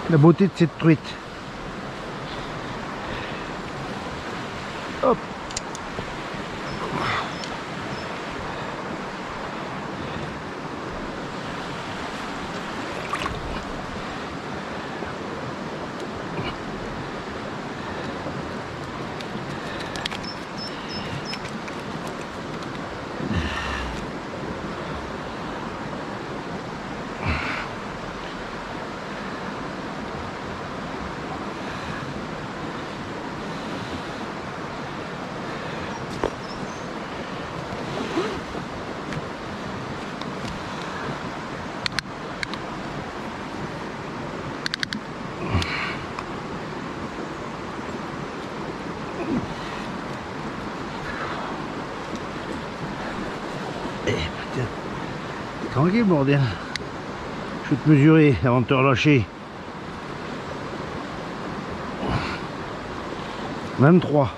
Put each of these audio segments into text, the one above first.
La beauté de cette truite. Hop. Tranquille bordel. Je vais te mesurer avant de te relâcher. 23.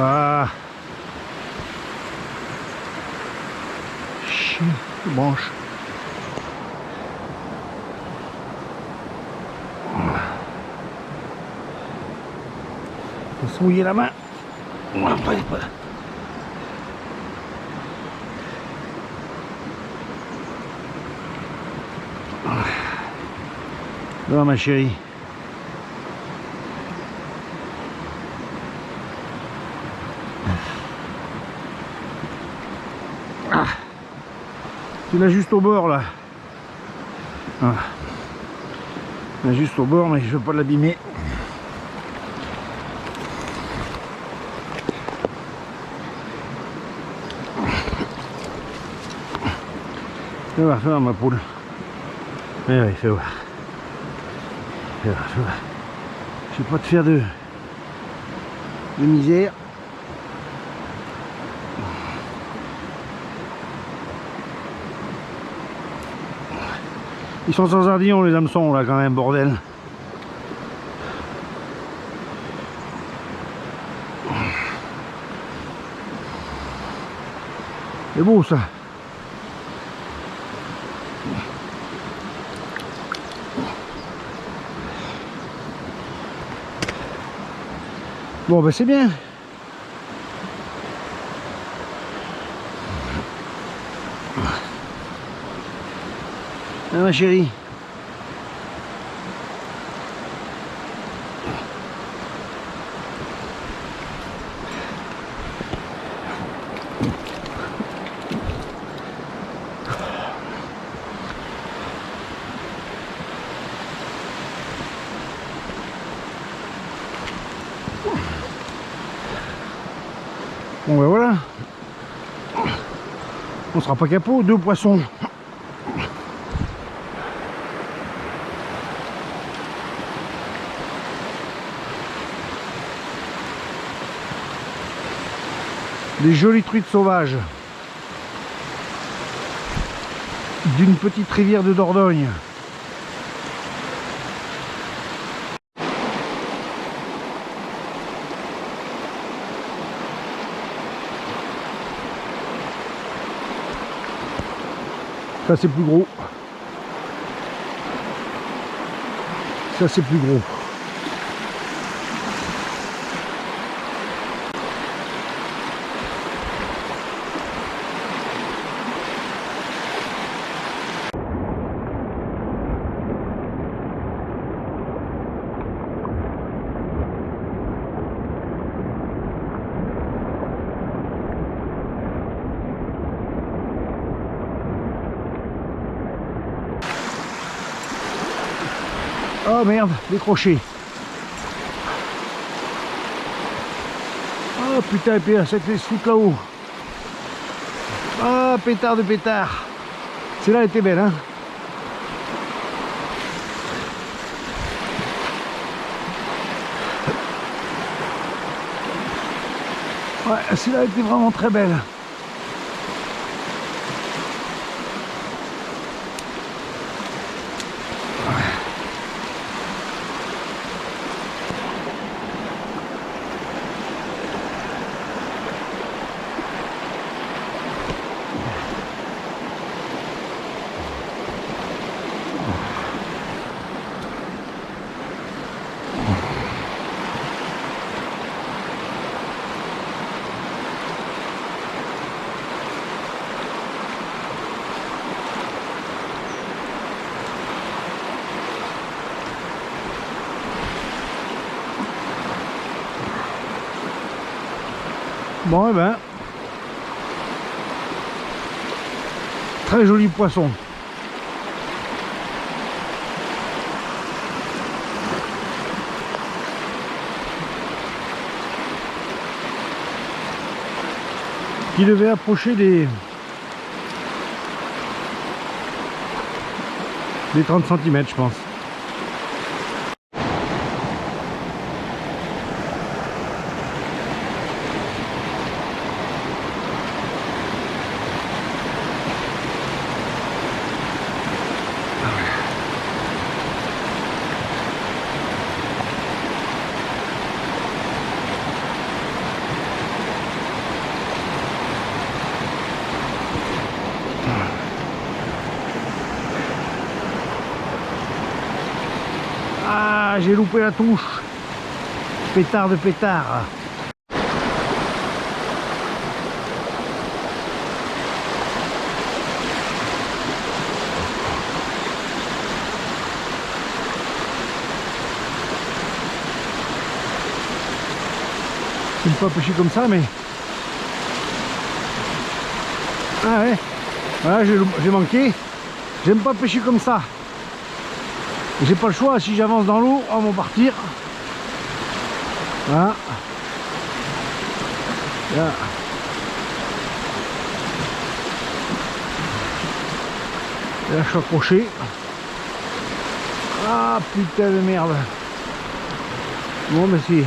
Ah, chien de branche. On va se mouiller la main. Là, ma chérie. Ah, tu l'as juste au bord là. Ah. Là, juste au bord, mais je veux pas l'abîmer. Fais voir ma poule. Oui, fais voir. Fais voir. Je vais pas te faire de misère. Ils sont sans ardillon les hameçons là quand même, bordel. C'est beau ça. Bon ben c'est bien. Ah, ma chérie. Bon ben voilà. On sera pas capot, 2 poissons. Des jolies truites sauvages. D'une petite rivière de Dordogne. Ça c'est plus gros. Ça c'est plus gros. Oh merde, décroché. Oh putain, et puis cette laisse foutre là-haut. Ah, pétard de pétard. Celle-là était belle, hein. Ouais, celle-là était vraiment très belle. Bon, et ben, très joli poisson. Qui devait approcher des 30 cm, je pense. Ah, j'ai loupé la touche. Pétard de pétard. Je ne peux pas pêcher comme ça, mais... Ah ouais. Voilà, j'ai manqué. J'aime pas pêcher comme ça. J'ai pas le choix, si j'avance dans l'eau, on va partir. Voilà. Là. Et là, je suis accroché. Ah putain de merde. Bon, mais si.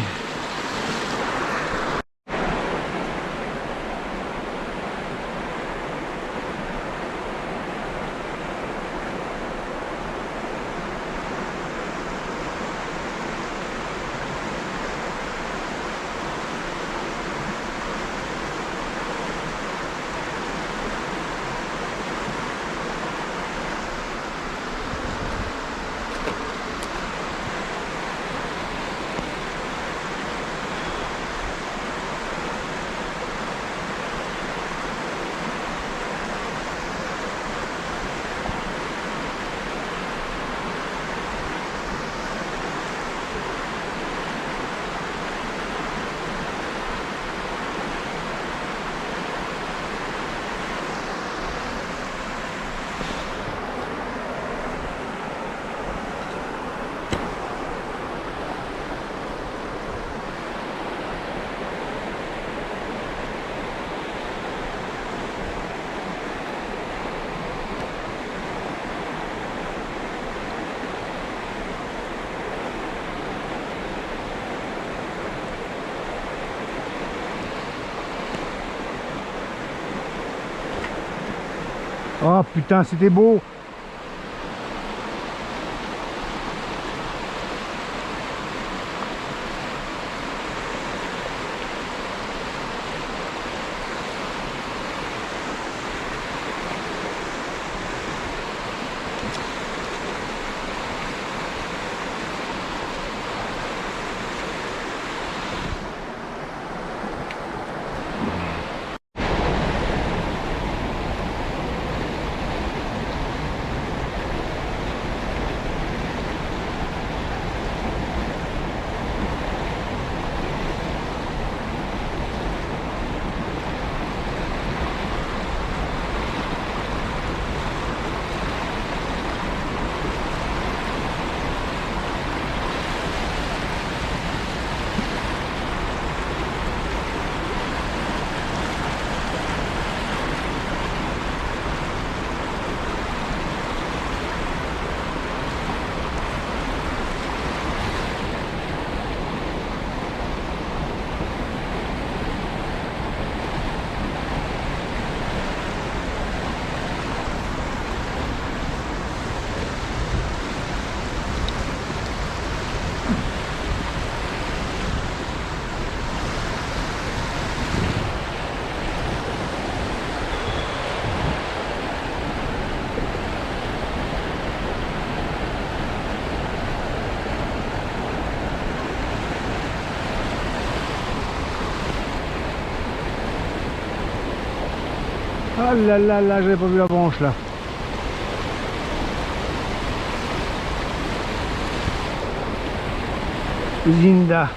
Oh putain, c'était beau. Ah là là là, j'avais pas vu la branche là. Linda.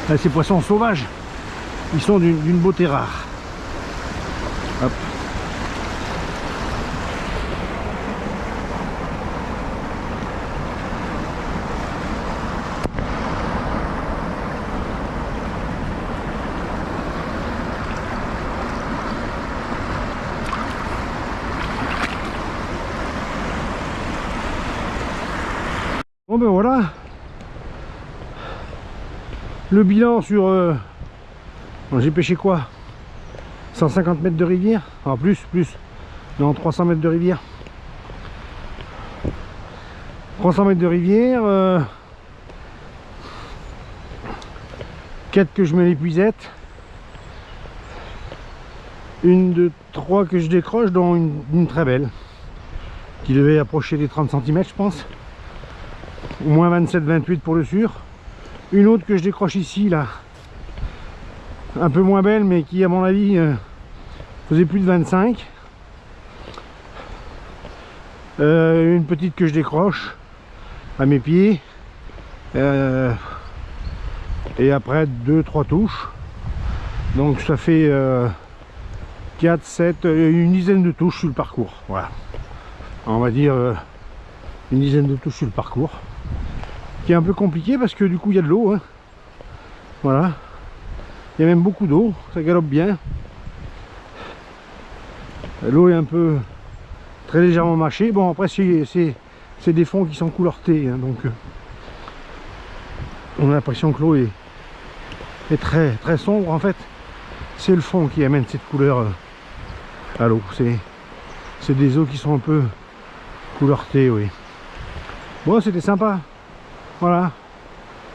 Là, ces poissons sauvages, ils sont d'une beauté rare. Hop. Bon ben voilà. Le bilan sur... j'ai pêché quoi? 150 mètres de rivière? Ah, plus. Non, 300 mètres de rivière. 300 mètres de rivière. 4 que je mets l'épuisette. 1, 2, 3 que je décroche, dont une très belle. Qui devait approcher les 30 cm, je pense. Au moins 27-28 pour le sûr. Une autre que je décroche ici, là. Un peu moins belle, mais qui, à mon avis, faisait plus de 25. Une petite que je décroche à mes pieds. Et après 2-3 touches. Donc ça fait 4, 7, une dizaine de touches sur le parcours. Voilà. On va dire une dizaine de touches sur le parcours. Qui est un peu compliqué parce que du coup il y a de l'eau. Hein. Voilà. Il y a même beaucoup d'eau, ça galope bien. L'eau est un peu très légèrement mâchée. Bon, après c'est des fonds qui sont couleur thé, hein, donc on a l'impression que l'eau est très très sombre. En fait, c'est le fond qui amène cette couleur à l'eau. C'est des eaux qui sont un peu couleur thé, oui. Bon, c'était sympa. Voilà,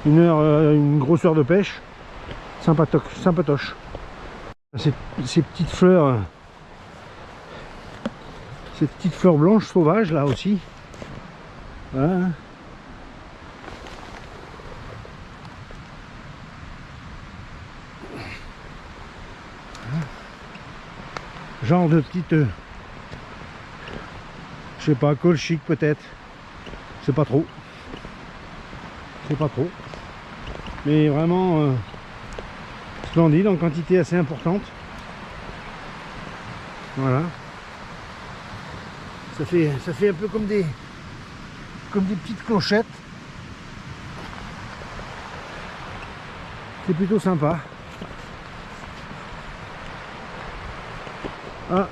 une grosse heure de pêche, sympatoche. Ces petites fleurs blanches sauvages là aussi. Voilà. Genre de petite, je sais pas, colchique peut-être, c'est pas trop, mais vraiment splendide, en quantité assez importante. Voilà, ça fait un peu comme des petites clochettes. C'est plutôt sympa. Ah.